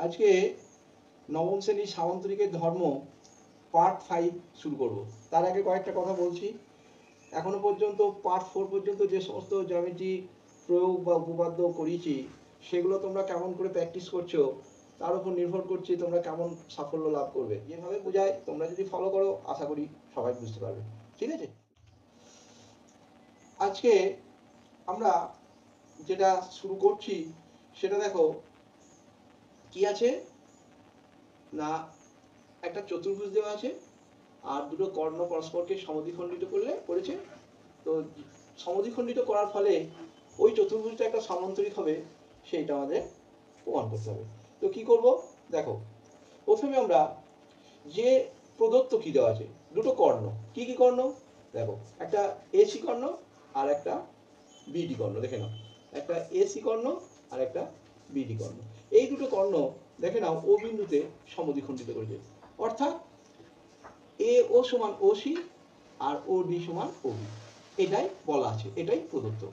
আজকে নবম শ্রেণীর সামান্তরিকের ধর্ম পার্ট 5 শুরু করব। তার আগে কয়েকটা কথা বলছি। এখনো পর্যন্ত পার্ট 4 পর্যন্ত যে সমস্ত জ্যামিতি প্রয়োগ বা উপপাদ্য করিয়েছি সেগুলো তোমরা কেমন করে প্র্যাকটিস করছো তার উপর নির্ভর করছে তোমরা কেমন সাফল্য লাভ করবে। যেভাবে বোঝায় তোমরা যদি ফলো করো আশা করি সবাই বুঝতে পারবে। ঠিক আছে, আজকে আমরা যেটা শুরু করছি সেটা দেখো কি আছে না, একটা চতুর্ভুজ দেওয়া আছে আর দুটো কর্ণ পরস্পরকে সমদ্বিখণ্ডিত করলে করেছে। তো সমদ্বিখণ্ডিত করার ফলে ওই চতুর্ভুজটা একটা সামান্তরিক হবে, সেইটা আমাদের প্রমাণ করতে হবে। তো কি করব দেখো, প্রথমে আমরা যে প্রদত্ত কি দেওয়া আছে দুটো কর্ণ, কি কি কর্ণ দেখো, একটা এসি কর্ণ আর একটা বিডি কর্ণ। দেখে নাও, একটা এসি কর্ণ আর একটা বিডি কর্ণ। এই দুটো কর্ণ দেখে নাও ও বিন্দুতে সমদ্বিখণ্ডিত করেছে, অর্থাৎ এ ও সমান ও সি আর ও ডি সমান ও বি, এটাই বলা আছে, এটাই প্রদত্ত।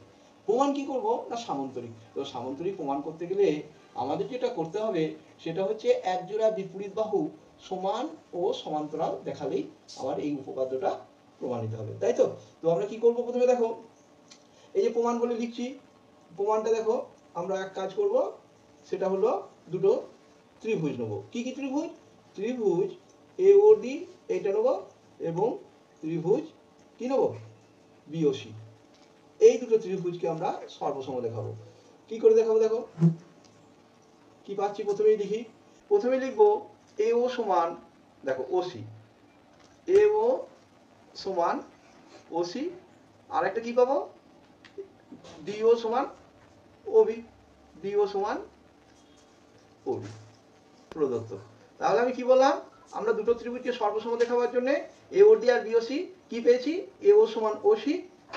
প্রমাণ কি করব না সামান্তরিক। তো সামান্তরিক প্রমাণ করতে গেলে আমাদের যেটা করতে হবে সেটা হচ্ছে এক জোড়া বিপরীত বাহু সমান ও সমান্তরাল দেখালেই আবার এই উপপাদ্যটা প্রমাণিত হবে, তাই তো। তো আমরা কি করব, প্রথমে দেখো এই যে প্রমাণ বলে লিখছি, প্রমাণটা দেখো আমরা এক কাজ করব, সেটা হলো দুটো ত্রিভুজ নেব। কি কি ত্রিভুজ? ত্রিভুজ এ ও ডি এইটা নেব এবং ত্রিভুজ কি নেব বিওসি। এই দুটো ত্রিভুজকে আমরা সর্বসম দেখাবো। কি করে দেখাবো দেখো, কি পাচ্ছি প্রথমেই লিখি। প্রথমে লিখবো এ ও সমান দেখো ওসি, এ ও সমান ওসি, আর একটা কি পাবো ডিও সমান ওবি, ডিও সমান ওবি প্রদত্ত। তাহলে আমি কি বললাম, আমরা দুটো ত্রিভুজকে সর্বসম দেখাবার জন্য এ ও ডি আর বিওসি কি পেয়েছি, এ ও সমান ওসি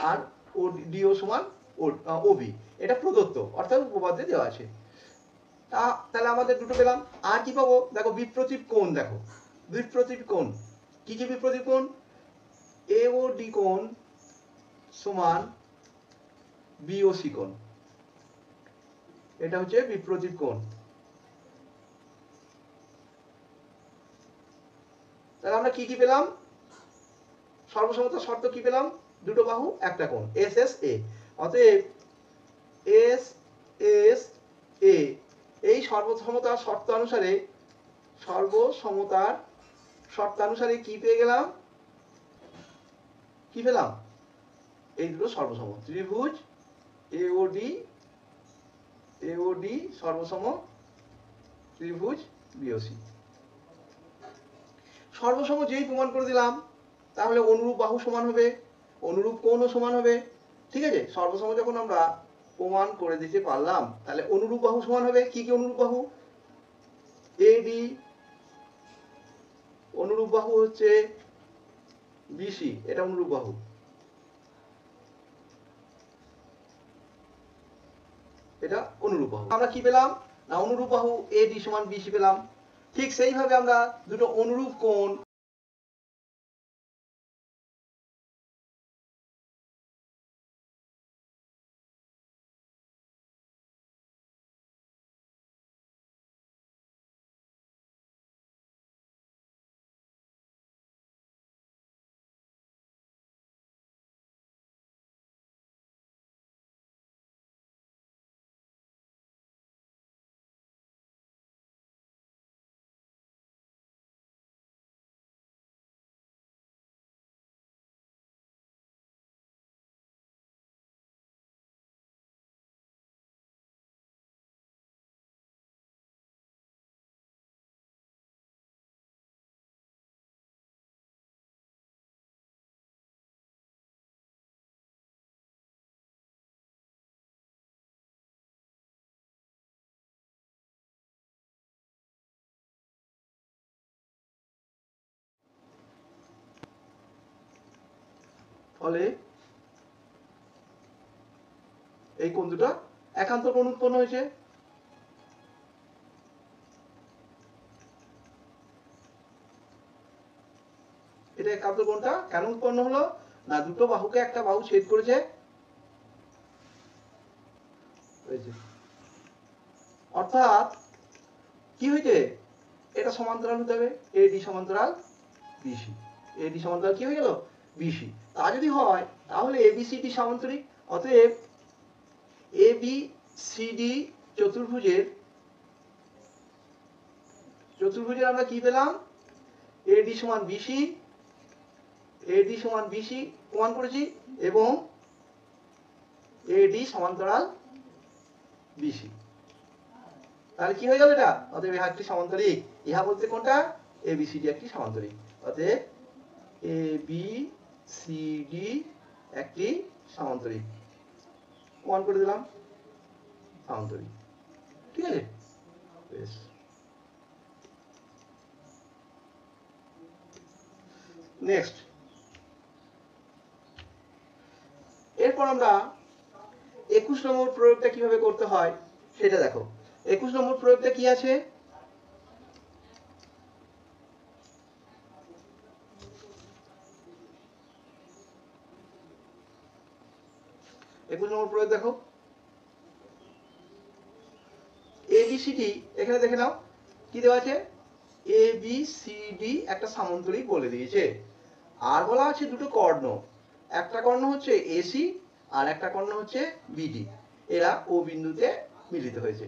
আর ও ডিও সমান ওবি, এটা প্রদত্ত অর্থাৎ উপপাদ্যে দেওয়া আছে। তাহলে আমাদের দুটো পেলাম। আর কি পাবো দেখো, বিপ্রতীপ কোণ। দেখো বিপ্রতীপ কোণ, কি কি বিপ্রতীপ কোণ? এ ও ডি কোণ সমান বিওসি কোণ, এটা হচ্ছে বিপ্রতীপ কোণ। তাহলে আমরা কি কি পেলাম, সর্বসমতার শর্ত কি পেলাম, দুটো বাহু একটা কোণ এস এস এ, অতএব এস এস এ এই সর্বসমতার শর্তানুসারে কি পেয়ে গেলাম, কি পেলাম এই দুটো সর্বসম ত্রিভুজ এ ও ডি সর্বসম ত্রিভুজ বিওসি। সর্বসম যেই প্রমাণ করে দিলাম তাহলে অনুরূপ বাহু সমান হবে, অনুরূপ কোণও সমান হবে। ঠিক আছে, সর্বসম যখন আমরা প্রমাণ করে দিতে পারলাম তাহলে অনুরূপ বাহু সমান হবে। কি কি অনুরূপ বাহু? এডি, অনুরূপ বাহু হচ্ছে বিসি, এটা অনুরূপ বাহু। এটা অনুরূপ বাহু। আমরা কি পেলাম না অনুরূপ বাহু এডি সমান বিসি পেলাম। ঠিক সেইভাবে আমরা দুটো অনুরূপ কোণ ফলে এই কোণ দুটো একান্তর কোণ উৎপন্ন হয়েছে। এটা একান্তর কোণটা কেন উৎপন্ন হলো না, দুটো বাহুকে একটা বাহু ছেদ করেছে, অর্থাৎ কি হইতে, এটা সমান্তরাল হতে হবে, এডি সমান্তরাল বিসি। এডি সমান্তরাল কি হয়ে গেল, বিসি। তা যদি হয় তাহলে এবিসিডি সমান্তরিক। অতএব এবিসিডি চতুর্ভুজের আমরা কি পেলাম, এডি সমান বিসি, এডি সমান বিসি প্রমাণ করেছি, এবং এডি সমান্তরাল বিসি। তাহলে কি হয়ে গেল এটা, অতএব ইহা একটি সমান্তরিক। ইহা বলতে কোনটা, এবিসিডি একটি সমান্তরিক। অতএব এবিসিডি একটি সমান্তরিক, প্রমাণ করে দিলাম সমান্তরিক। ঠিক আছে, বেশ। নেক্সট, এরপর আমরা 21 নম্বর প্রয়োগটা কিভাবে করতে হয় সেটা দেখো। 21 নম্বর প্রয়োগটা কি আছে, প্রয়োগ দেখো। এবিসিডি এখানে দেখে নাও কি দেওয়া আছে, এবিসিডি একটা সামান্তরিক বলে দিয়েছে। আর বলা আছে দুটো কর্ণ, একটা কর্ণ হচ্ছে এসি আর একটা কর্ণ হচ্ছে বিডি, এরা ও বিন্দুতে মিলিত হয়েছে।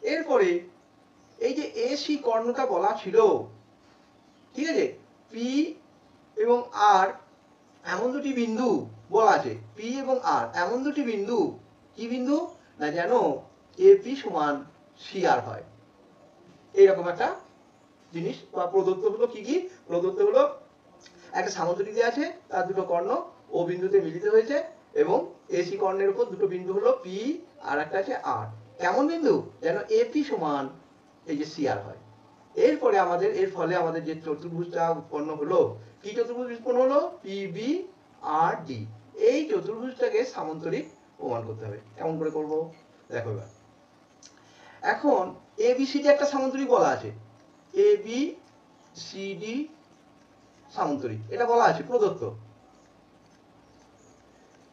এরপরে এই যে এসি কর্ণটা বলা ছিল, ঠিক আছে, পি এবং আর এমন দুটি বিন্দু বলা আছে, পি এবং আর এমন দুটি বিন্দু, কি বিন্দু না, যেন এপি সমান সিআর হয়, এইরকম একটা জিনিস বা প্রদত্ত হলো। কি কি প্রদত্ত হলো, একটা সামান্তরিক দেওয়া আছে, তার দুটো কর্ণ ও বিন্দুতে মিলিত হয়েছে, এবং এসি কর্ণের উপর দুটো বিন্দু হলো পি আর একটা আছে আর, কেমন বিন্দু, যেন এপি সমান এই যে সিআর হয়। এরপরে আমাদের এর ফলে আমাদের যে চতুর্ভুজটা উৎপন্ন হলো, কি চতুর্ভুজ উৎপন্ন হলো, পিবি আর ডি, এই চতুর্ভুজটাকে সামান্তরিক প্রমাণ করতে হবে। কেমন করে করব দেখো এবার। এখন এবিসিডি একটা সামান্তরিক বলা আছে, এবিসিডি সামান্তরিক এটা বলা আছে প্রদত্ত।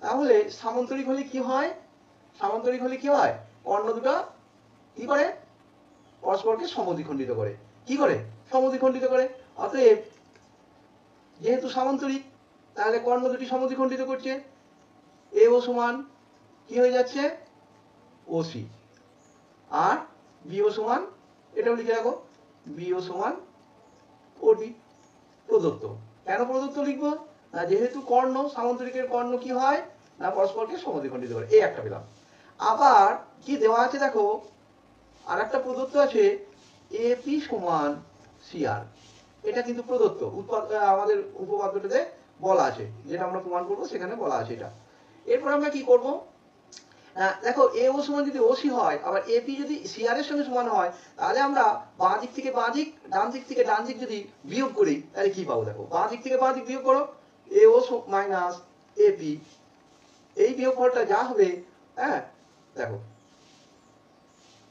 তাহলে সামান্তরিক হলে কি হয়, সামান্তরিক হলে কি হয়, কর্ণ দুটো কি করে, পরস্পরকে সমদ্বিখণ্ডিত করে। কি করে, সমদ্বিখণ্ডিত করে। অতএব যেহেতু সামান্তরিক, তাহলে কর্ণ দুটি সমদ্বিখণ্ডিত করছে, এ ও সমান কি হয়ে যাচ্ছে, ওসি, আর বিও সমান, এটাও লিখে রাখো, বিও সমান ওডি, প্রদত্ত। কেন প্রদত্ত লিখবো না, যেহেতু কর্ণ, সামান্তরিকের কর্ণ কি হয় না, পরস্পরকে সমদ্বিখণ্ডিত করে, এই একটা পেলাম। আবার কি দেওয়া আছে দেখো, আর একটা প্রদত্ত আছে, এপি সমান সিআর, এটা কিন্তু প্রদত্ত, আমাদের উপপাদ্যটাতে বলা আছে, যেটা আমরা প্রমাণ করবো সেখানে বলা আছে এটা। এরপর আমরা কি করব, দেখো এ ও সমান যদি ওসি হয়, আবার এপি যদি সিআর এর সঙ্গে সমান হয়, তাহলে আমরা বাঁ দিক থেকে বাঁ দিক, ডান দিক থেকে ডান দিক যদি বিয়োগ করি, তাহলে কি পাবো দেখো, বাঁ দিক থেকে বাঁ দিক বিয়োগ করো, এ ও মাইনাস এপি, এই বিয়োগফলটা যা হবে, হ্যাঁ দেখো,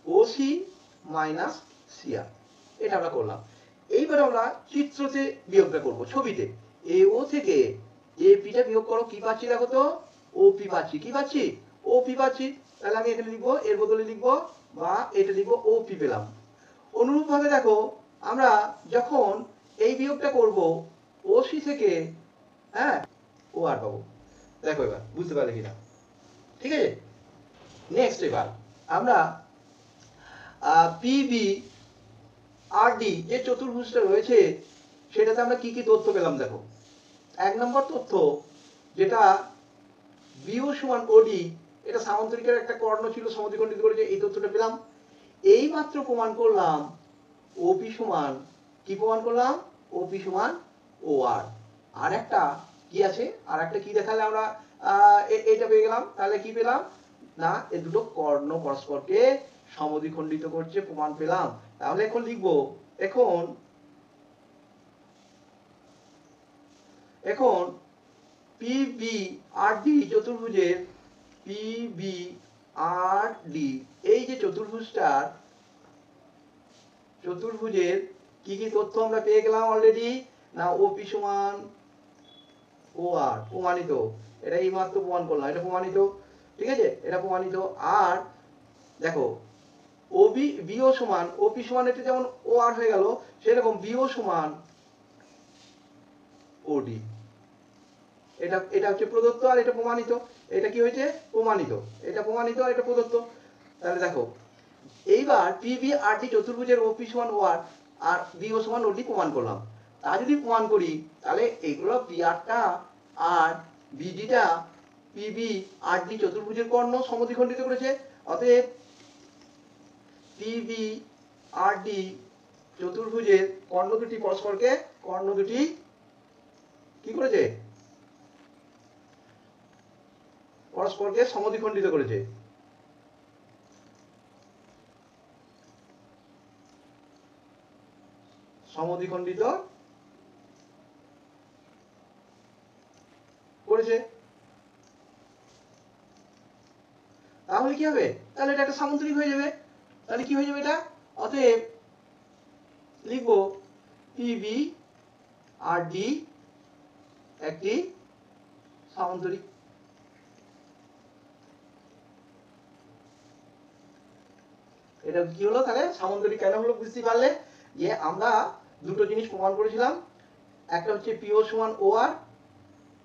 ওসি মাইনাস সিআর, এটা আমরা করলাম। এইবার আমরা চিত্রতে বিয়োগটা করব, ছবিতে এ ও থেকে এপিটা বিয়োগ করো, কি পাচ্ছি দেখো তো, ওপি পাচ্ছি, কি পাচ্ছি, ওপি পাচ্ছি। তাহলে আমি এখানে লিখবো, এর বদলে লিখবো, বা এটা লিখবো, ওপি পেলাম। অনুরূপ ভাবে দেখো, আমরা যখন এই বিয়োগটা করব, ওসি থেকে, হ্যাঁ, ও আর পাবো। দেখো এবার বুঝতে পারলে কিনা, ঠিক আছে। নেক্সট, এবার আমরা পিবি আর ডি যে চতুর্ভুজটা রয়েছে, সেটাতে আমরা কি কি তথ্য পেলাম দেখো। এক নম্বর তথ্য, যেটা বিও সমান ওডি, এটা সামান্তরিকের একটা কর্ণ ছিল, সমদ্বিখণ্ডিত করেছে, এই তথ্যটা পেলাম। এই মাত্র প্রমাণ করলাম ওপি সমান, কি প্রমাণ করলাম, ওপি সমান ও আর। আর একটা কি আছে, আর একটা কি দেখালে আমরা এটা পেয়ে গেলাম। তাহলে কি পেলাম না, এই দুটো কর্ণ পরস্পরকে সমদ্বিখণ্ডিত করছে, প্রমাণ পেলাম। তাহলে এখন লিখবো, এখন পিবি আর ডি চতুর্ভুজের, পিবি আর ডি এই যে চতুর্ভুজের কি কি তথ্য আমরা পেয়ে গেলাম অলরেডি না, ওপি সমান ও আর, প্রমাণিত, এটা এই মাত্র প্রমাণ করলাম, এটা প্রমাণিত, ঠিক আছে, এটা প্রমাণিত। আর দেখো ওবি বিও সমান ওপি সমান এটা যেমন ও আর হয়ে গেল, সেরকম বিও সমান ওডি। এটা এটা হচ্ছে প্রদত্ত আর এটা প্রমাণিত। এটা কি হয়েছে? প্রমাণিত। এটা প্রমাণিত আর এটা প্রদত্ত। তাহলে দেখো এইবার পিবি আর ডি চতুর্ভুজের ওপি সমান ও আর বিও সমান ওডি প্রমাণ করলাম। তা যদি প্রমাণ করি তাহলে এগুলো পি আরটা আর বিডিটা পিবি আর ডি চতুর্ভুজের কর্ণ সমদ্বিখণ্ডিত করেছে। অতএব পিবি আর ডি চতুর্ভুজের কর্ণ দুটি পরস্পরকে কর্ণ দুটি কি করেছে? পরস্পরকে সমদ্বিখণ্ডিত করেছে। সমদ্বিখণ্ডিত করেছে। তাহলে কি হবে? তাহলে এটা একটা সামান্তরিক হয়ে যাবে। তাহলে কি হয়ে যাবে এটা? অতএব লিখব পিবি আর ডি একটি সামান্তরিক। এটা কি হলো? তাহলে সামান্তরিক কেন হলো বুঝতে পারলে যে আমরা দুটো জিনিস প্রমাণ করেছিলাম। একটা হচ্ছে পিও সমান ও আর,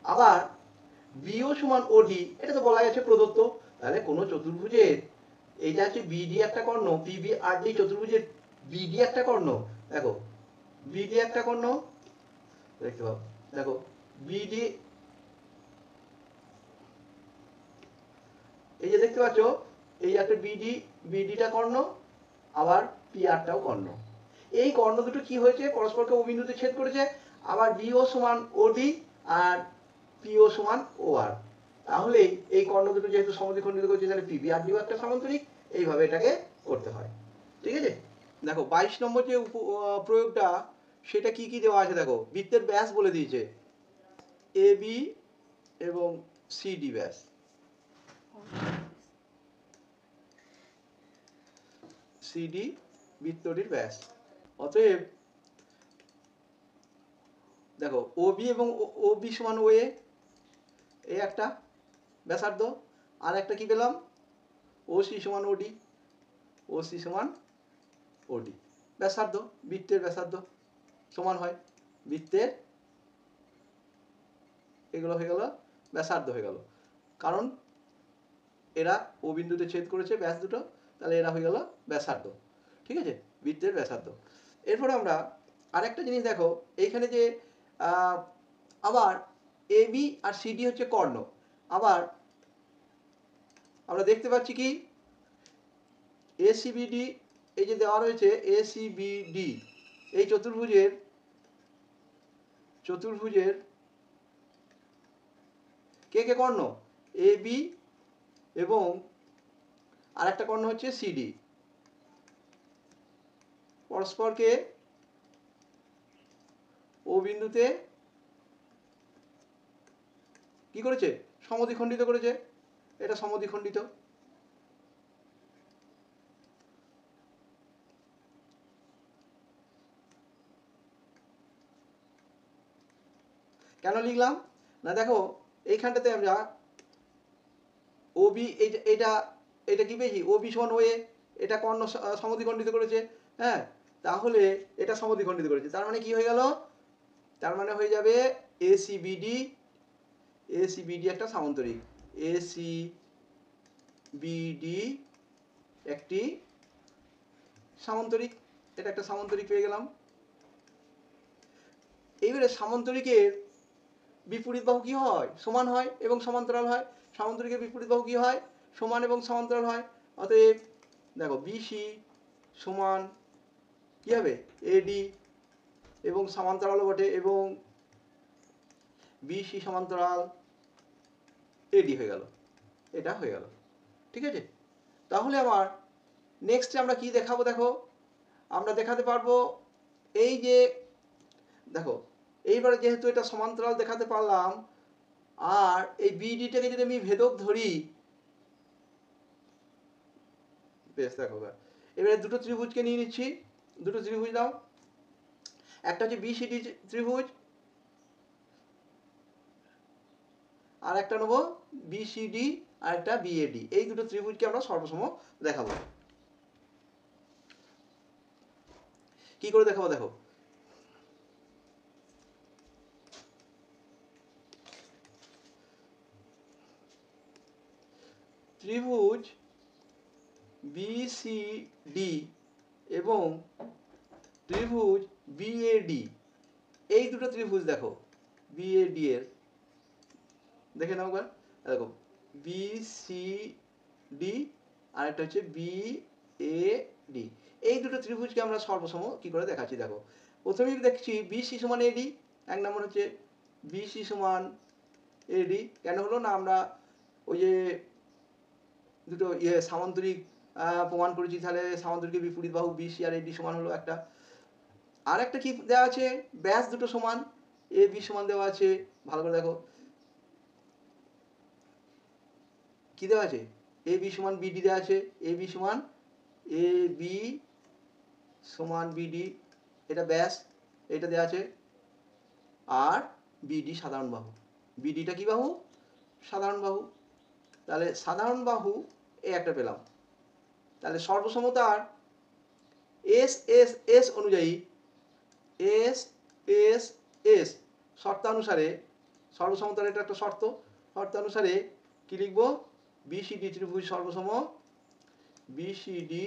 আবার বিও সমান ওডি। এটা তো বলা গেছে প্রদত্ত। তাহলে কোনো চতুর্ভুজের এইটা হচ্ছে বিডি একটা কর্ণ, পিবি আর ডি চতুর্ভুজের বিডি একটা কর্ণ। দেখো বিডি একটা কর্ণ, দেখতে পাবো। দেখো বিডি, এই যে দেখতে পাচ্ছ এই একটা বিডি, বিডিটা কর্ণ, আবার পি আরটাও কর্ণ। এই কর্ণ দুটো কি হয়েছে? পরস্পরকে ও বিন্দুতে ছেদ করেছে। আবার বিও সমান ওডি আর পিও সমান ও আর। তাহলে এই কর্ণ দুটো যেহেতু সমদ্বিখণ্ডিত করেছে, তাহলে পিবি আর ডিও একটা সামান্তরিক। এইভাবে এটাকে করতে হয়। ঠিক আছে? দেখো 22 নম্বর যে প্রয়োগটা, সেটা কি কি দেওয়া আছে দেখো। বৃত্তের ব্যাস বলে দিয়েছে এ বি এবং সিডি ব্যাস। সিডি বৃত্তটির ব্যাস। অতএব দেখো ও বি এবং ও বি সমান ও এ, এই একটা ব্যাসার্ধ। আর একটা কি পেলাম? ও সি সমান ওডি, ও সি সমান ওডি। ব্যাসার্ধ, বৃত্তের ব্যাসার্ধ সমান হয় বৃত্তের, এগুলো হয়ে গেল ব্যাসার্ধ হয়ে গেল। কারণ এরা ও বিন্দুতে ছেদ করেছে ব্যাস দুটো, তাহলে এরা হয়ে গেল ব্যাসার্ধ। ঠিক আছে? বৃত্তের ব্যাসার্ধ। এরপর আমরা আরেকটা জিনিস দেখো, এইখানে যে আবার এ বি আর সিডি হচ্ছে কর্ণ। আবার আমরা দেখতে পাচ্ছি কি এসিবিডি, এই যে দেওয়া রয়েছে এসিবিডি, এই চতুর্ভুজের চতুর্ভুজের কে কে কর্ণ? এ বি এবং আরেকটা কর্ণ হচ্ছে সিডি, পরস্পরকে ও বিন্দুতে কি করেছে? সমদ্বিখণ্ডিত করেছে। এটা সমদ্বিখণ্ডিত। কেন লিখলাম না? দেখো এইখানটাতে আমরা ও বি, এটা এটা কি পেয়েছি? ও বি সমান ও এ, এটা কর্ণ সমদ্বিখণ্ডিত করেছে। হ্যাঁ, তাহলে এটা সমদ্বিখণ্ডিত করেছে। তার মানে কি হয়ে গেল? তার মানে হয়ে যাবে এসিবিডি, এসিবিডি একটা সামান্তরিক। এসিবিডি একটি সামান্তরিক। এটা একটা সামান্তরিক পেয়ে গেলাম। এইবারে সামান্তরিকের বিপরীত বাহু কি হয়? সমান হয় এবং সমান্তরাল হয়। সামান্তরিকের বিপরীত বাহু কি হয়? সমান এবং সমান্তরাল হয়। অতএব দেখো বিসি সমান কি হবে? এডি, এবং সমান্তরালও বটে, এবং বিসি সমান্তরাল এডি হয়ে গেল। এটা হয়ে গেল। ঠিক আছে? তাহলে আমার নেক্সটে আমরা কি দেখাবো? দেখো আমরা দেখাতে পারবো এই যে দেখো এইবারে যেহেতু এটা সমান্তরাল দেখাতে পারলাম, আর এই বিডিটাকে যদি আমি ভেদক ধরি, বেশ দেখো এবারে দুটো ত্রিভুজকে নিয়ে নিচ্ছি। দুটো ত্রিভুজ নাও। একটা হচ্ছে বিসিডি ত্রিভুজ, আর একটা নেবো বিসিডি আর একটা বিএডি। এই দুটো ত্রিভুজকে আমরা সর্বসম দেখাবো। কি করে দেখাবো দেখো, ত্রিভুজ বিসিডি এবং ত্রিভুজ বিএডি, এই দুটো ত্রিভুজ দেখো, বিএডি এর দেখে নাও একবার, দেখো বিসিডি আর একটা হচ্ছে বিএডি, এই দুটো ত্রিভুজকে আমরা সর্বসম কি করে দেখাচ্ছি দেখো। প্রথমেই দেখছি বিসি সমান এডি, এক নম্বর হচ্ছে বিসি সমান এডি, কেন হলো না আমরা ওই যে দুটো সামান্তরিক প্রমাণ করেছি, তাহলে সামান্তরিকের বিপরীত বাহু বিসি আর এডি সমান হলো একটা। আর একটা কি দেওয়া আছে, ব্যাস দুটো সমান, এ বি সমান দেওয়া আছে, ভালো করে দেখো কি দেওয়া আছে, এ বি সমান বিডি দেওয়া আছে, এ বি সমান এ বি সমান বিডি, এটা ব্যাস, এটা দেওয়া আছে। আর বিডি সাধারণ বাহু, বিডিটা কি বাহু, সাধারণ বাহু, তাহলে সাধারণ বাহু এ একটা পেলাম। তাহলে সর্বসমতার এস এস এস অনুযায়ী, এস এস এস শর্তানুসারে, সর্বসমতার এটা একটা শর্ত, শর্তানুসারে কি লিখবো, বিসিডি ত্রিভুজ সর্বসম, বিসিডি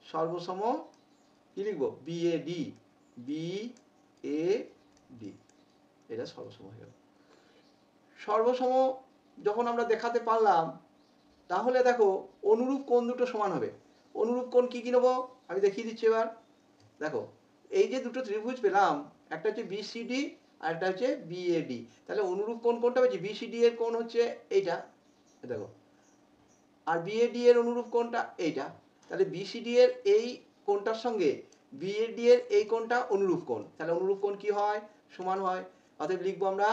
সর্বসম কি লিখবো, বিএডি, বিএডি, এটা সর্বসম হয়ে গেল। সর্বসম যখন আমরা দেখাতে পারলাম, তাহলে দেখো অনুরূপ কোণ দুটো সমান হবে। অনুরূপ কোণ কি কি নেবো আমি দেখিয়ে দিচ্ছি এবার, দেখো এই যে দুটো ত্রিভুজ পেলাম, একটা হচ্ছে বিসিডি আর একটা হচ্ছে বিএডি, তাহলে অনুরূপ কোণ কোনটা হচ্ছে, বিসিডি এর কোণ হচ্ছে এইটা দেখো, আর বিএডি এর অনুরূপ কোণটা এইটা, তাহলে বিসিডি এর এই কোণটার সঙ্গে বিএডি এর এই কোণটা অনুরূপ কোণ, তাহলে অনুরূপ কোণ কি হয়, সমান হয়। অতএব লিখবো আমরা,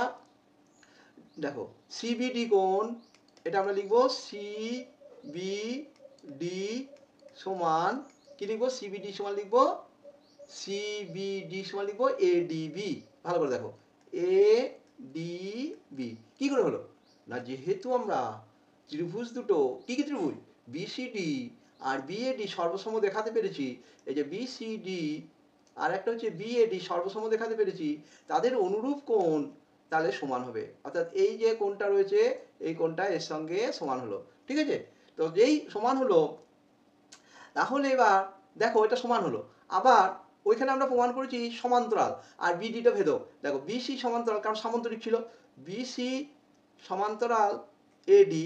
দেখো সিবিডি কোণ, এটা আমরা লিখবো সিবিডি সমান কি লিখবো, সিবিডি সমান লিখবো, সিবিডি সমান লিখবো এডিবি, ভালো করে দেখো এডিবি, কি করে হলো না, যেহেতু আমরা ত্রিভুজ দুটো কি কি ত্রিভুজ, বিসিডি আর বিএডি সর্বসম দেখাতে পেরেছি, এই যে বিসিডি আর একটা হচ্ছে বিএডি সর্বসম দেখাতে পেরেছি, তাদের অনুরূপ কোণ তাহলে সমান হবে, অর্থাৎ এই যে কোণটা রয়েছে এই কোণটা এর সঙ্গে সমান হলো, ঠিক আছে। তো যেই সমান হলো, তাহলে এবার দেখো এটা সমান হলো, আবার ওইখানে আমরা প্রমাণ করেছি সমান্তরাল আর বিডিটা ভেদক, দেখো বিসি সমান্তরাল কারণ সামান্তরিক ছিল, বিসি সমান্তরাল এডি,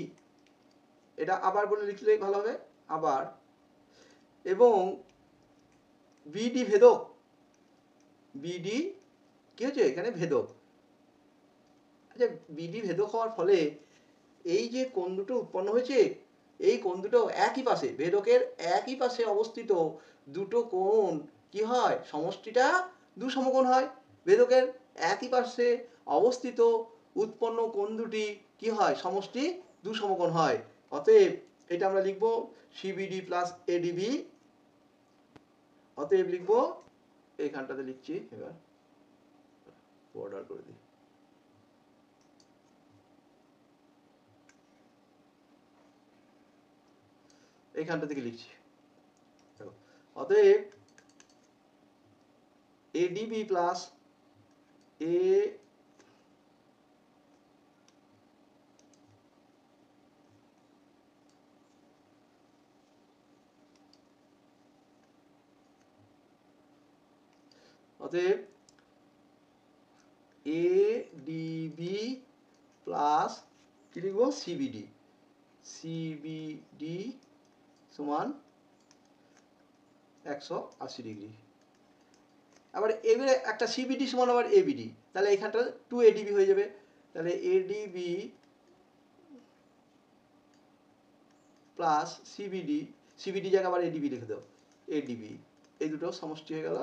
এটা আবার বলে লিখলে ভালো হবে, আবার, এবং বিডি ভেদক, বিডি কি হচ্ছে এখানে ভেদক। আচ্ছা, বিডি ভেদক হওয়ার ফলে এই যে কোণ দুটো উৎপন্ন হয়েছে, এই কোণ দুটো একই পাশে, ভেদকের একই পাশে অবস্থিত দুটো কোণ কি হয়, সমষ্টিটা দু সমকোণ হয়। ভেদকের একই পাশে অবস্থিত উৎপন্ন কোণ দুটি কি হয়, সমষ্টি দু সমকোণ হয়। অতএব এটা আমরা লিখবো সিবিডি প্লাস এডিবি, অতএব লিখবো, এইখানটাতে লিখছি, এবার বর্ডার করে দিই, এইখানটা থেকে লিখছি, অতএব এডিবি প্লাস এ অতএব এডিবি প্লাস কি লিখবো, সিবিডি, সিবিডি সমান 180 ডিগ্রি। আবার এবারে একটা সিবিডি সমান আবার এবিডি, তাহলে এখানটা 2 এডিবি হয়ে যাবে, তাহলে এডিবি প্লাস সিবিডি, সিবিডি জায়গায় আবার এডিবি লিখে দাও, এডিবি, এই দুটো সমষ্টি হয়ে গেল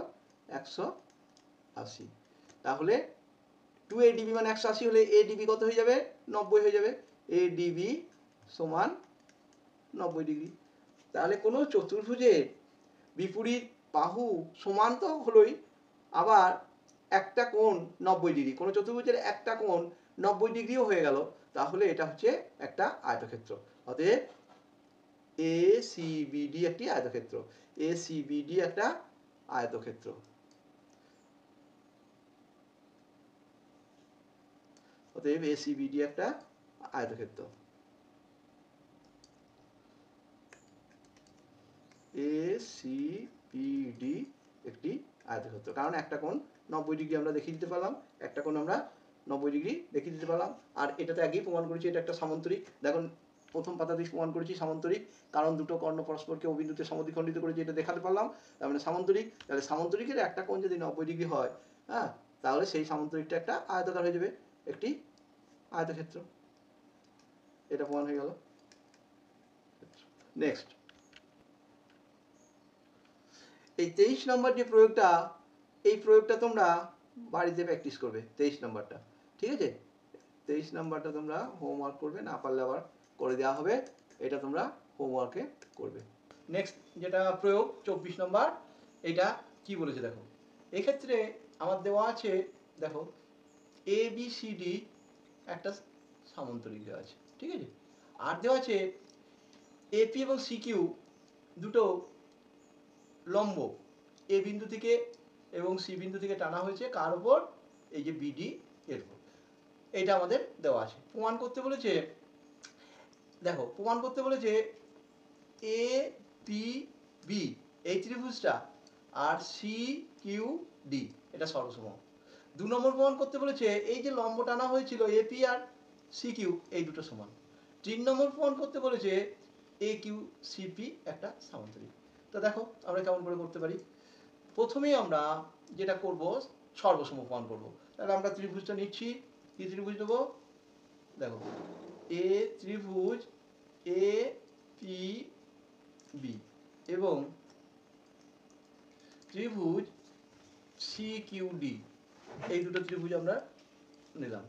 180, তাহলে 2 এডিবি মানে 180 হলে এডিবি কত হয়ে যাবে, 90 হয়ে যাবে, এডিবি সমান 90 ডিগ্রি। তাহলে কোনো চতুর্ভুজের বিপরীত বাহু সমান তো হলোই, আবার একটা কোণ 90 ডিগ্রি, কোনো চতুর্ভুজের একটা কোণ 90 ডিগ্রিও হয়ে গেল, তাহলে এটা হচ্ছে একটা আয়তক্ষেত্র। অতএব এসিবিডি একটি আয়তক্ষেত্র, এসিবিডি একটা আয়তক্ষেত্র। অতএব এসিবিডি একটা আয়তক্ষেত্র। এসিবিডি একটি আয়তক্ষেত্র, কারণ একটা কোণ 90 ডিগ্রি আমরা দেখিয়ে দিতে পারলাম, একটা কোণ আমরা 90 ডিগ্রি দেখিয়ে দিতে পারলাম। আর এটাতে আগেই প্রমাণ করেছি এটা একটা সামান্তরিক। দেখুন প্রথম পাতাতেই প্রমাণ করেছি সামান্তরিক, কারণ দুটো কর্ণ পরস্পরকে ও বিন্দুতে সমদ্বিখণ্ডিত করেছে, এটা দেখাতে পারলাম, তার মানে সামান্তরিক। তাহলে সামান্তরিকের একটা কোণ যদি 90 ডিগ্রি হয়, হ্যাঁ, তাহলে সেই সামান্তরিকটা একটা আয়তাকার হয়ে যাবে, একটি আয়তক্ষেত্র। এটা প্রমাণ হয়ে গেল। নেক্সট, এই 23 নম্বর যে প্রয়োগটা, এই প্রয়োগটা তোমরা বাড়িতে প্র্যাকটিস করবে, 23 নম্বরটা, ঠিক আছে? 23 নম্বরটা তোমরা হোমওয়ার্ক করবে, না পারলে আবার করে দেওয়া হবে, এটা তোমরা হোমওয়ার্কে করবে। নেক্সট যেটা প্রয়োগ 24 নম্বর, এটা কি বলেছে দেখো। এক্ষেত্রে আমার দেওয়া আছে, দেখো এ বি সি ডি একটা সামান্তরিক দেওয়া আছে, ঠিক আছে? আর দেওয়া আছে এপি এবং সিকিউ দুটো লম্ব এ বিন্দু থেকে এবং সি বিন্দু থেকে টানা হয়েছে কার উপর? এই যে বিডি এর উপর। এটা আমাদের দেওয়া আছে। প্রমাণ করতে বলেছে, দেখো প্রমাণ করতে বলেছে এ পি বি এই ত্রিভুজটা আর সি কিউ ডি এটা সরলসম। 2 নম্বর প্রমাণ করতে বলেছে এই যে লম্ব টানা হয়েছিল এপি আর সি কিউ এই দুটো সমান। 3 নম্বর প্রমাণ করতে বলেছে এ কিউ সিপি একটা সামান্তরিক। তো দেখো আমরা কেমন করে করতে পারি। প্রথমেই আমরা যেটা করব সর্বসম প্রমাণ করব। তাহলে আমরা ত্রিভুজটা নিচ্ছি, কি ত্রিভুজ নেব? দেখো এ ত্রিভুজ এ পি বি এবং ত্রিভুজ সি কিউ ডি, এই দুটো ত্রিভুজ আমরা নিলাম।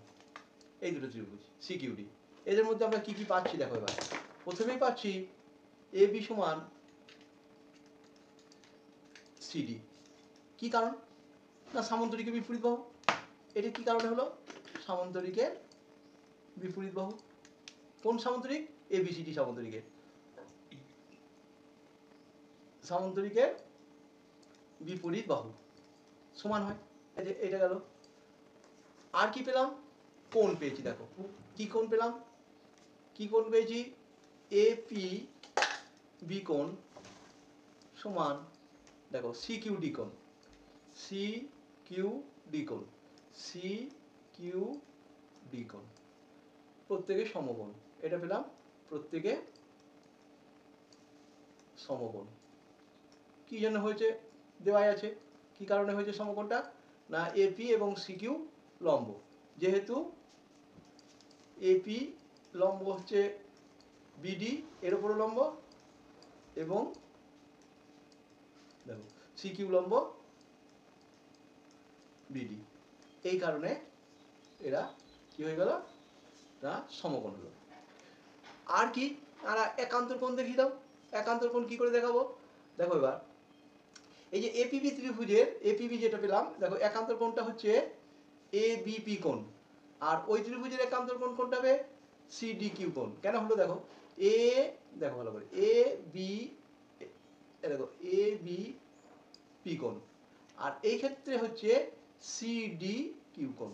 এই দুটো ত্রিভুজ সি কিউ ডি, এদের মধ্যে আমরা কি কি পাচ্ছি দেখো। এবার প্রথমেই পাচ্ছি এ বি সমান সিডি। কি কারণ? না সামান্তরিকের বিপরীত বাহু। এটা কি কারণে হলো? সামান্তরিকের বিপরীত বাহু। কোন সামান্তরিক? এবিসিডি সামান্তরিকের। সামান্তরিকের বিপরীত বাহু সমান হয়, এই যে এটা গেল। আর কি পেলাম? কোণ পেয়েছি, দেখো কি কোণ পেলাম, কি কোণ পেয়েছি? এপি বি কোণ সমান, দেখো সি কিউ ডি কোণ, সি কিউ ডি কোণ, সি কিউ ডি কোণ, প্রত্যেকে সমকোণ। এটা পেলাম প্রত্যেকে সমকোণ। কি জন্য হয়েছে? দেওয়াই আছে। কি কারণে হয়েছে সমকোণটা? না এপি এবং সিকিউ লম্ব, যেহেতু এপি লম্ব হচ্ছে বিডি এর উপর লম্ব এবং দেখো সিকিউ লম্ব বিডি, এই কারণে এরা কি হয়ে গেল? না সমকোণ হলো। আর কি? আর একান্তর কোণ দেখিয়ে দাও। একান্তর কোণ কি করে দেখাবো? দেখো এবার এই যে এপিবি ত্রিভুজের এপিবি যেটা পেলাম, দেখো একান্তর কোণটা হচ্ছে এ বিপি কোণ, আর ওই ত্রিভুজের একান্তর কোণ কোনটা হবে? সিডি কিউ কোণ। কেন হলো দেখো, এ দেখো ভালো করে, এ বি দেখো এ বি পি কোণ, আর এই ক্ষেত্রে হচ্ছে সিডি কিউ কোণ।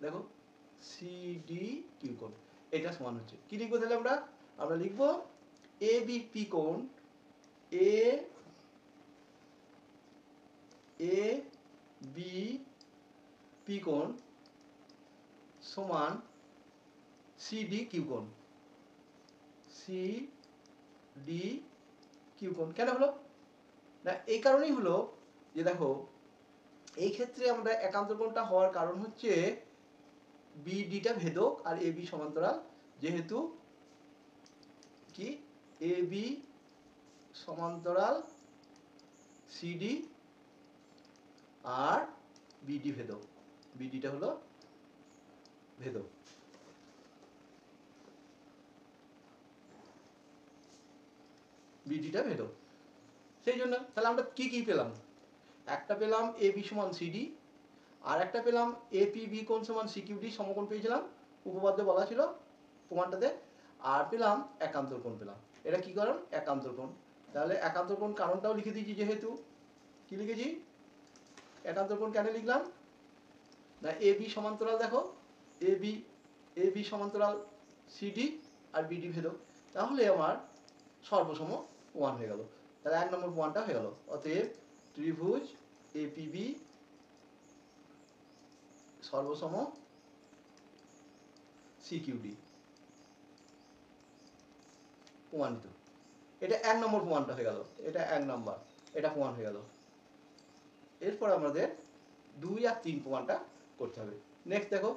দেখো সিডি কিউ কোণ এটা সমান হচ্ছে কি লিখবো তাহলে আমরা? আমরা লিখবো এ বি পি কোণ, এ এ বি পি কোণ সমান সিডি কিউ কোণ, সিডি কিউ কোণ। কেন হলো? না এই কারণেই হলো যে দেখো এই ক্ষেত্রে আমরা একান্তর কোণটা হওয়ার কারণ হচ্ছে বিডিটা ভেদক আর এ বি সমান্তরাল, যেহেতু কি এ বি সমান্তরাল সিডি আর বিডি ভেদক, বিডিটা হলো ভেদক। বিডিটা ভেদক, সেই জন্য তাহলে আমরা কি কি পেলাম? একটা পেলাম এ বি সমান সিডি, আর একটা পেলাম এপি বি কোণ সমান সিকিউডি সমকোণ পেয়েছিলাম, উপপাদ্য বলা ছিল প্রমাণটাতে। আর পেলাম একান্তর কোণ পেলাম। এটা কি কারণ? একান্তর কোণ। তাহলে একান্তর কোণ কারণটাও লিখে দিয়েছি, যেহেতু কি লিখেছি? একান্তর কোণ কেন লিখলাম? না এ বি সমান্তরাল, দেখো এ বি এ বি সমান্তরাল সিডি আর বিডি ভেদক, তাহলে আমার সর্বসম প্রমাণ হয়ে গেল। তাহলে 1 নম্বর প্রমাণটা হয়ে গেল। অতএব ত্রিভুজ এপিবি সর্বসম সিকিউডি প্রমাণিত। এটা 1 নম্বর প্রমাণটা হয়ে গেল, এটা 1 নম্বর, এটা প্রমাণ হয়ে গেল। এরপর আমাদের 2 আর 3 প্রমাণটা করতে হবে। নেক্সট দেখো,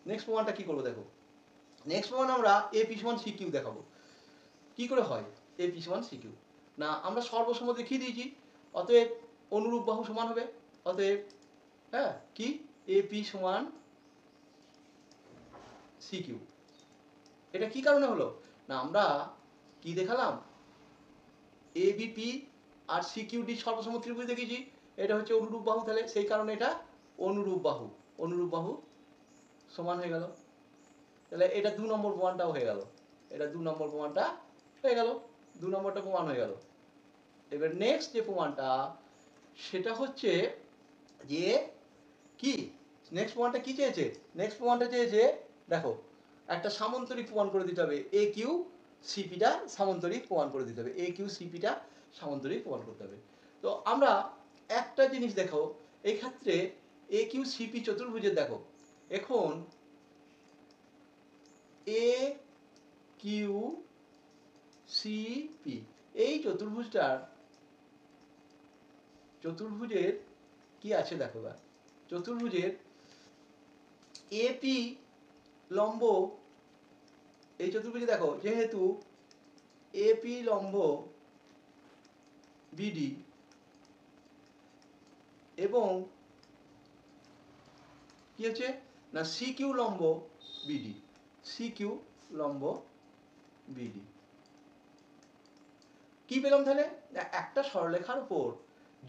নেক্সট প্রমাণটা কি করবো দেখো। নেক্সট প্রমাণ আমরা এপি সমান সিকিউ দেখাবো। কি করে হয় এপি সমান সিকিউ? না, আমরা সর্বসম দেখিয়ে দিয়েছি, অতএব অনুরূপ বাহু সমান হবে। অতএব হ্যাঁ কি এপি সমান সিকিউ। এটা কি কারণে হলো? না, আমরা কি দেখালাম, এবিপি আর সিকিউডি সর্বসম ত্রিভুজ দেখেছি, এটা হচ্ছে অনুরূপ বাহু, তাহলে সেই কারণে এটা অনুরূপ বাহু, অনুরূপ বাহু সমান হয়ে গেল। তাহলে এটা 2 নম্বর প্রমাণটাও হয়ে গেল, এটা 2 নম্বর প্রমাণটা হয়ে গেল, 2 নম্বরটা প্রমাণ হয়ে গেল। এবার নেক্সট যে প্রমাণটা সেটা হচ্ছে যে কি, নেক্সট প্রমাণটা কি চেয়েছে? নেক্সট প্রমাণটা চেয়েছে দেখো একটা সামান্তরিক প্রমাণ করে দিতে হবে, এ কিউ সিপিটা সামান্তরিক প্রমাণ করে দিতে হবে, এ কিউ সিপিটা সামান্তরিক প্রমাণ করতে হবে। তো আমরা একটা জিনিস দেখো, এই ক্ষেত্রে এ কিউ সিপি চতুর্ভুজের দেখো, এখন এ কিউ সিপি এই চতুর্ভুজের কি আছে দেখো, চতুর্ভুজের এপি লম্ব, এই চতুর্ভুজে দেখো যেহেতু এপি লম্ব বিডি এবং কি হচ্ছে না সিকিউ লম্ব বিডি, সিকিউ লম্ব বিডি, কি পেলাম তাহলে? একটা সরলরেখার উপর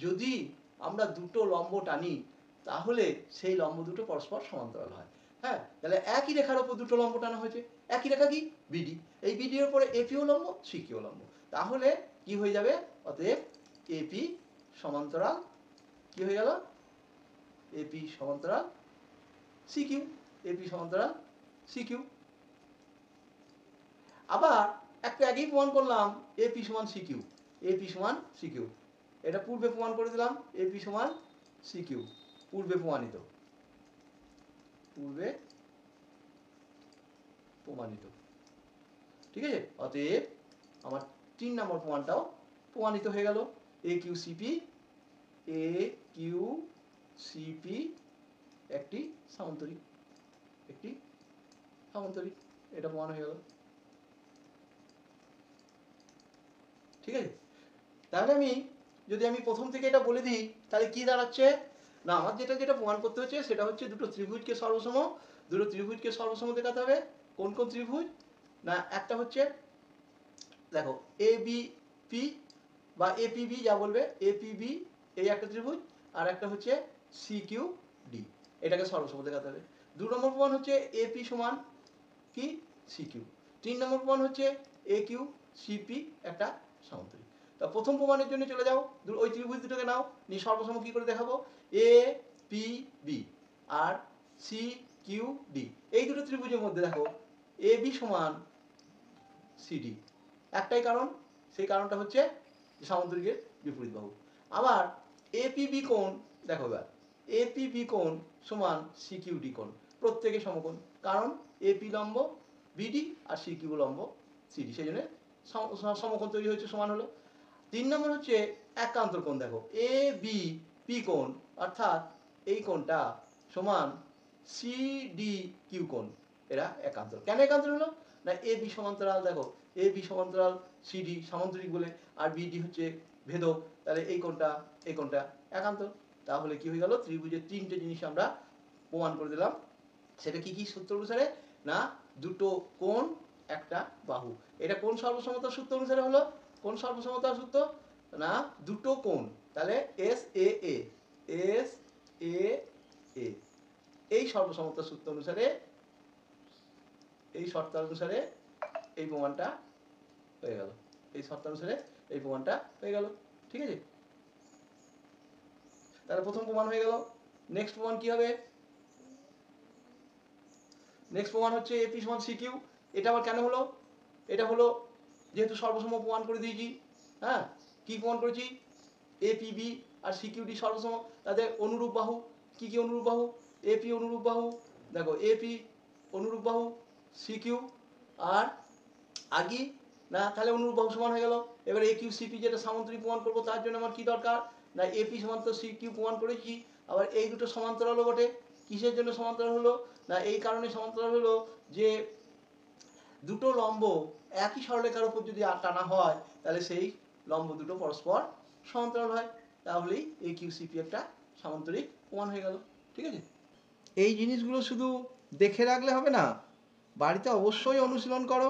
যদি আমরা দুটো লম্ব টানি তাহলে সেই লম্ব দুটো পরস্পর সমান্তরাল হয়। হ্যাঁ, তাহলে একই রেখার উপর দুটো লম্ব টানা হয়েছে, একই রেখা কি বিডি, এই বিডির উপরে এপিও লম্ব সিকিউ লম্ব, তাহলে কি হয়ে যাবে? অতএব এপি সমান্তরাল কি হয়ে গেল? এপি সমান্তরাল সিকিউ, এপি সমান্তরাল সিকিউ। আবার একটা আগেই প্রমাণ করলাম এপি সমান সিকিউ, এপি সমান সিকিউ, এটা পূর্বে প্রমাণ করে দিলাম, এপি সমান সিকিউ পূর্বে প্রমাণিত, পূর্বে প্রমাণিত, ঠিক আছে। অতএব আমার 3 নম্বর প্রমাণটাও প্রমাণিত হয়ে গেল, এ কিউ সিপি, এ কিউ সিপি একটি সামান্তরিক, একটি সামান্তরিক, এটা প্রমাণ হয়ে গেল, ঠিক আছে। তাহলে যদি আমি প্রথম থেকে এটা বলে দিই তাহলে কি দাঁড়াচ্ছে, না আমার যেটা প্রমাণ করতে হচ্ছে সেটা হচ্ছে দুটো ত্রিভুজকে সর্বসম, দুটো ত্রিভুজকে সর্বসম দেখাতে হবে। কোন কোন ত্রিভুজ? না একটা হচ্ছে দেখো এ বি পি বা এপিবি যা বলবে, এপিবি এই একটা ত্রিভুজ, আর একটা হচ্ছে সি কিউ ডি, এটাকে সর্বসম দেখাতে হবে। 2 নম্বর প্রমাণ হচ্ছে এপি সমান কি সি কিউ। 3 নম্বর প্রমাণ হচ্ছে এ কিউ সিপি একটা সামান্তরিক। তা প্রথম প্রমাণের জন্য চলে যাও, ওই ত্রিভুজ দুটোকে নাও, নিয়ে সর্বসম কি করে দেখাবো, এ পি বি আর সি কিউ ডি এই দুটো ত্রিভুজের মধ্যে দেখো এ বি সমান সিডি, একটাই কারণ, সেই কারণটা হচ্ছে সামান্তরিকের বিপরীত বাহু। আবার এপিবি কোণ দেখো, এবার এপিবি কোণ সমান সিকিউডি কোণ, প্রত্যেকে সমকোণ, কারণ এপি লম্ব বিডি আর সিকিউ লম্ব সিডি, সেই জন্য সমকোণ তৈরি হয়েছে, সমান হলো। 3 নম্বর হচ্ছে একান্তর কোণ, দেখো এ বি পি কোণ অর্থাৎ এই কোণটা সমান সিডি কিউ কোণ, এরা একান্তর। কেন একান্তর হলো? না এ বি সমান্তরাল, দেখো এ বি সমান্তরাল সিডি সামান্তরিক বলে, আর বিডি হচ্ছে ভেদক, তাহলে এই কোণটা একান্তর। তাহলে কি হয়ে গেল, ত্রিভুজের 3টে জিনিস আমরা প্রমাণ করে দিলাম। সেটা কি কি সূত্র অনুসারে? না দুটো কোণ একটা বাহু, এটা কোন সর্বসমতার সূত্র অনুসারে হলো? কোন সর্বসমতার সূত্র? না দুটো কোণ, তাহলে S A A, S A এ, এই সর্বসমতার সূত্র অনুসারে, এই শর্ত অনুসারে এই প্রমাণটা হয়ে গেল, এই শর্ত অনুসারে এই প্রমাণটা হয়ে গেল, ঠিক আছে। তাহলে প্রথম প্রমাণ হয়ে গেল। নেক্সট প্রমাণ কি হবে? নেক্সট প্রমাণ হচ্ছে এপি সমান সিকিউ। এটা আবার কেন হলো? এটা হলো যেহেতু সর্বসম প্রমাণ করে দিয়েছি। হ্যাঁ, কি প্রমাণ করেছি? এপিবি আর সিকিউডি সর্বসম, তাদের অনুরূপ বাহু। কি কি অনুরূপ বাহু? এপি অনুরূপ বাহু, দেখো এপি অনুরূপ বাহু, সিকিউ আর আগি না, তাহলে অনুরূপ বাহু সমান হয়ে গেল। এবার এ কিউ সিপি যেটা সামান্তরিক প্রমাণ করবো, তার জন্য আমার কি দরকার? না এপি সমান্তর সিকিউ প্রমাণ করেছি, আবার এই দুটো সমান্তরাল হলো বটে। কিসের জন্য সমান্তরাল হলো? না এই কারণে সমান্তরাল হলো যে দুটো লম্ব একই সরলরেখার উপর যদি টানা হয়, তাহলে সেই লম্ব দুটো পরস্পর সমান্তরাল হয়, তাহলেই এ কিউ সিপি একটা সামান্তরিক প্রমাণ হয়ে গেল। ঠিক আছে, এই জিনিসগুলো শুধু দেখে রাখলে হবে না, বাড়িতে অবশ্যই অনুশীলন করো।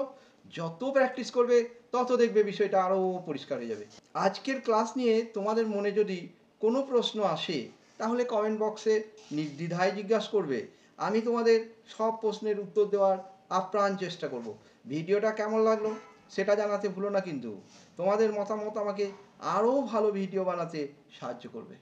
যত প্র্যাকটিস করবে তত দেখবে বিষয়টা আরও পরিষ্কার হয়ে যাবে। আজকের ক্লাস নিয়ে তোমাদের মনে যদি কোনো প্রশ্ন আসে, তাহলে কমেন্ট বক্সে নির্দ্বিধায় জিজ্ঞাসা করবে। আমি তোমাদের সব প্রশ্নের উত্তর দেওয়ার আপ্রাণ চেষ্টা করব। ভিডিওটা কেমন লাগলো সেটা জানাতে ভুলো না, কিন্তু তোমাদের মতামত আমাকে আরও ভালো ভিডিও বানাতে সাহায্য করবে।